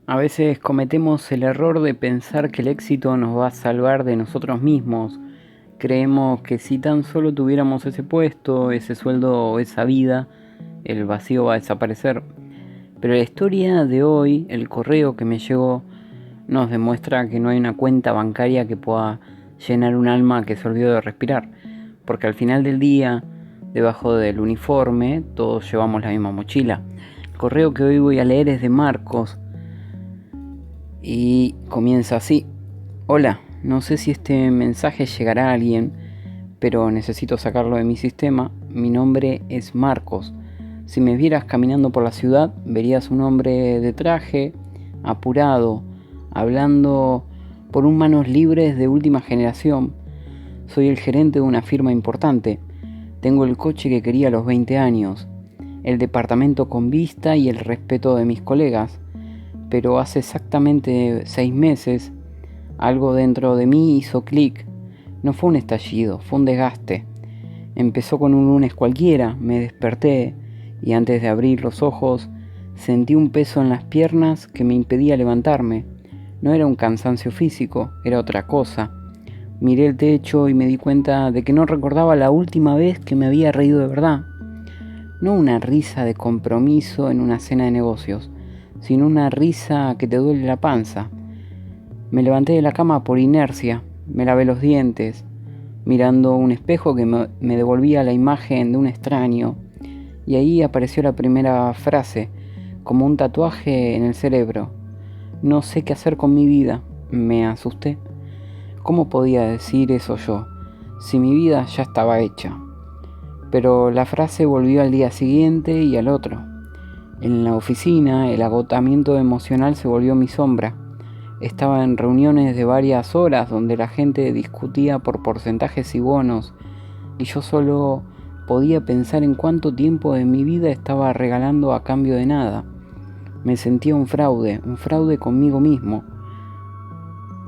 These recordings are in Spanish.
A veces cometemos el error de pensar que el éxito nos va a salvar de nosotros mismos. Creemos que si tan solo tuviéramos ese puesto, ese sueldo o esa vida, el vacío va a desaparecer. Pero la historia de hoy, el correo que me llegó, nos demuestra que no hay una cuenta bancaria que pueda llenar un alma que se olvidó de respirar. Porque al final del día, debajo del uniforme, todos llevamos la misma mochila. El correo que hoy voy a leer es de Marcos. Y comienza así. Hola, no sé si este mensaje llegará a alguien, pero necesito sacarlo de mi sistema. Mi nombre es Marcos. Si me vieras caminando por la ciudad, verías un hombre de traje, apurado, hablando por un manos libres de última generación. Soy el gerente de una firma importante. Tengo el coche que quería a los 20 años, el departamento con vista y el respeto de mis colegas. Pero hace exactamente 6 meses, algo dentro de mí hizo clic. No fue un estallido, fue un desgaste. Empezó con un lunes cualquiera, me desperté y antes de abrir los ojos sentí un peso en las piernas que me impedía levantarme. No era un cansancio físico, era otra cosa. Miré el techo y me di cuenta de que no recordaba la última vez que me había reído de verdad. No una risa de compromiso en una cena de negocios, sino una risa que te duele la panza. Me levanté de la cama por inercia, me lavé los dientes, mirando un espejo que me devolvía la imagen de un extraño, y ahí apareció la primera frase, como un tatuaje en el cerebro. No sé qué hacer con mi vida. Me asusté. ¿Cómo podía decir eso yo, si mi vida ya estaba hecha? Pero la frase volvió al día siguiente y al otro. En la oficina, el agotamiento emocional se volvió mi sombra. Estaba en reuniones de varias horas donde la gente discutía por porcentajes y bonos, y yo solo podía pensar en cuánto tiempo de mi vida estaba regalando a cambio de nada. Me sentía un fraude conmigo mismo.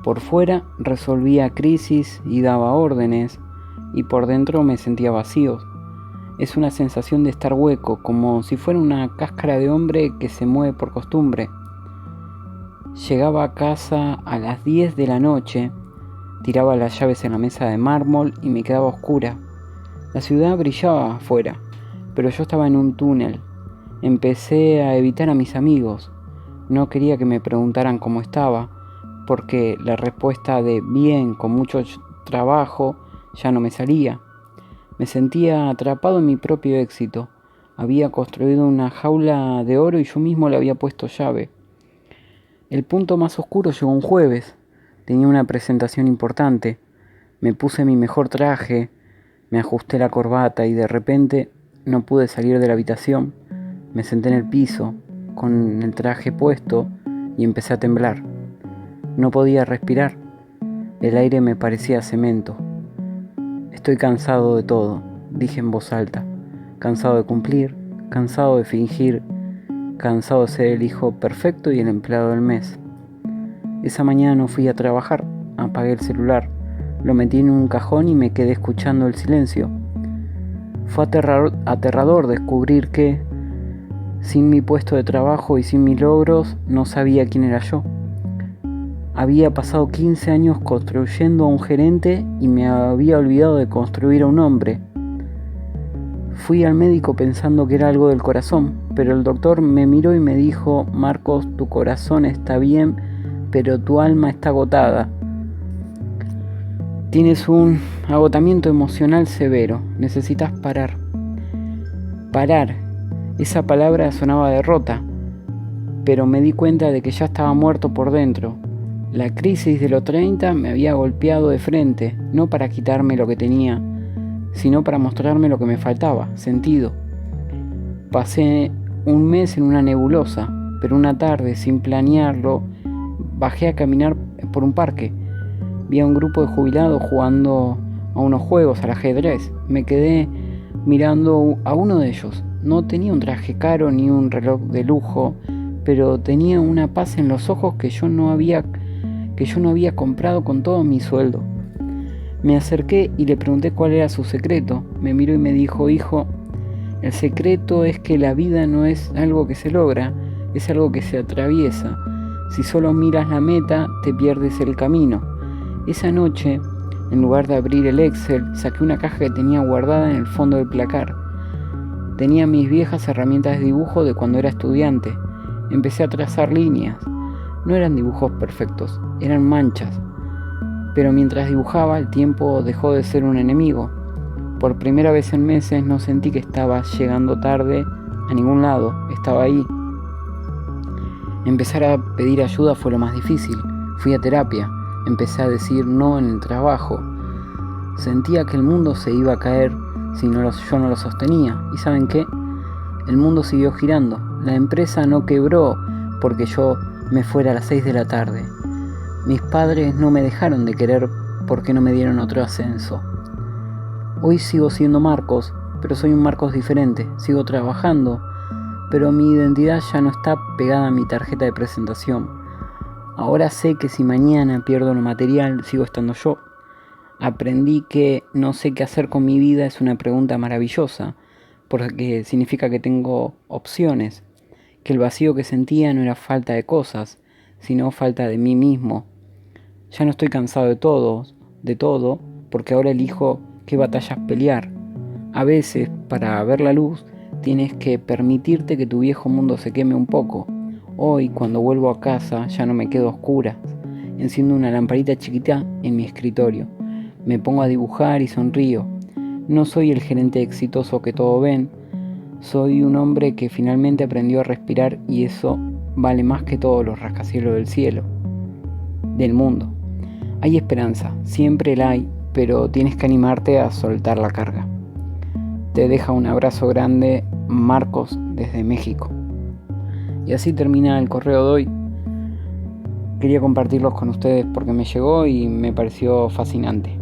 Por fuera resolvía crisis y daba órdenes, y por dentro me sentía vacío. Es una sensación de estar hueco, como si fuera una cáscara de hombre que se mueve por costumbre. Llegaba a casa a las 10 de la noche, tiraba las llaves en la mesa de mármol y me quedaba oscura. La ciudad brillaba afuera, pero yo estaba en un túnel. Empecé a evitar a mis amigos. No quería que me preguntaran cómo estaba, porque la respuesta de bien, con mucho trabajo, ya no me salía. Me sentía atrapado en mi propio éxito. Había construido una jaula de oro y yo mismo le había puesto llave. El punto más oscuro llegó un jueves. Tenía una presentación importante. Me puse mi mejor traje, me ajusté la corbata y de repente no pude salir de la habitación. Me senté en el piso, con el traje puesto, y empecé a temblar. No podía respirar. El aire me parecía cemento. Estoy cansado de todo, dije en voz alta. Cansado de cumplir, cansado de fingir, cansado de ser el hijo perfecto y el empleado del mes. Esa mañana no fui a trabajar, apagué el celular, lo metí en un cajón y me quedé escuchando el silencio. Fue aterrador descubrir que, sin mi puesto de trabajo y sin mis logros, no sabía quién era yo. Había pasado 15 años construyendo a un gerente y me había olvidado de construir a un hombre. Fui al médico pensando que era algo del corazón, pero el doctor me miró y me dijo: Marcos, tu corazón está bien, pero tu alma está agotada. Tienes un agotamiento emocional severo, necesitas parar. Parar, esa palabra sonaba a derrota, pero me di cuenta de que ya estaba muerto por dentro. La crisis de los 30 me había golpeado de frente, no para quitarme lo que tenía, sino para mostrarme lo que me faltaba, sentido. Pasé un mes en una nebulosa, pero una tarde, sin planearlo, bajé a caminar por un parque. Vi a un grupo de jubilados jugando a unos juegos, al ajedrez. Me quedé mirando a uno de ellos. No tenía un traje caro ni un reloj de lujo, pero tenía una paz en los ojos que yo no había comprado con todo mi sueldo. Me acerqué y le pregunté cuál era su secreto. Me miró y me dijo: hijo, el secreto es que la vida no es algo que se logra, es algo que se atraviesa. Si solo miras la meta, te pierdes el camino. Esa noche, en lugar de abrir el Excel, saqué una caja que tenía guardada en el fondo del placar. Tenía mis viejas herramientas de dibujo de cuando era estudiante. Empecé a trazar líneas. No eran dibujos perfectos, eran manchas. Pero mientras dibujaba, el tiempo dejó de ser un enemigo. Por primera vez en meses no sentí que estaba llegando tarde a ningún lado, estaba ahí. Empezar a pedir ayuda fue lo más difícil. Fui a terapia, empecé a decir no en el trabajo. Sentía que el mundo se iba a caer si yo no lo sostenía. ¿Y saben qué? El mundo siguió girando. La empresa no quebró porque yo me fuera a las 6 de la tarde. Mis padres no me dejaron de querer porque no me dieron otro ascenso. Hoy sigo siendo Marcos, pero soy un Marcos diferente. Sigo trabajando, pero mi identidad ya no está pegada a mi tarjeta de presentación. Ahora sé que si mañana pierdo lo material, sigo estando yo. Aprendí que no sé qué hacer con mi vida es una pregunta maravillosa, porque significa que tengo opciones, que el vacío que sentía no era falta de cosas, sino falta de mí mismo. Ya no estoy cansado de todo, porque ahora elijo qué batallas pelear. A veces, para ver la luz, tienes que permitirte que tu viejo mundo se queme un poco. Hoy, cuando vuelvo a casa, ya no me quedo a oscuras. Enciendo una lamparita chiquita en mi escritorio. Me pongo a dibujar y sonrío. No soy el gerente exitoso que todos ven. Soy un hombre que finalmente aprendió a respirar y eso vale más que todos los rascacielos del cielo, del mundo. Hay esperanza, siempre la hay, pero tienes que animarte a soltar la carga. Te deja un abrazo grande, Marcos, desde México. Y así termina el correo de hoy. Quería compartirlos con ustedes porque me llegó y me pareció fascinante.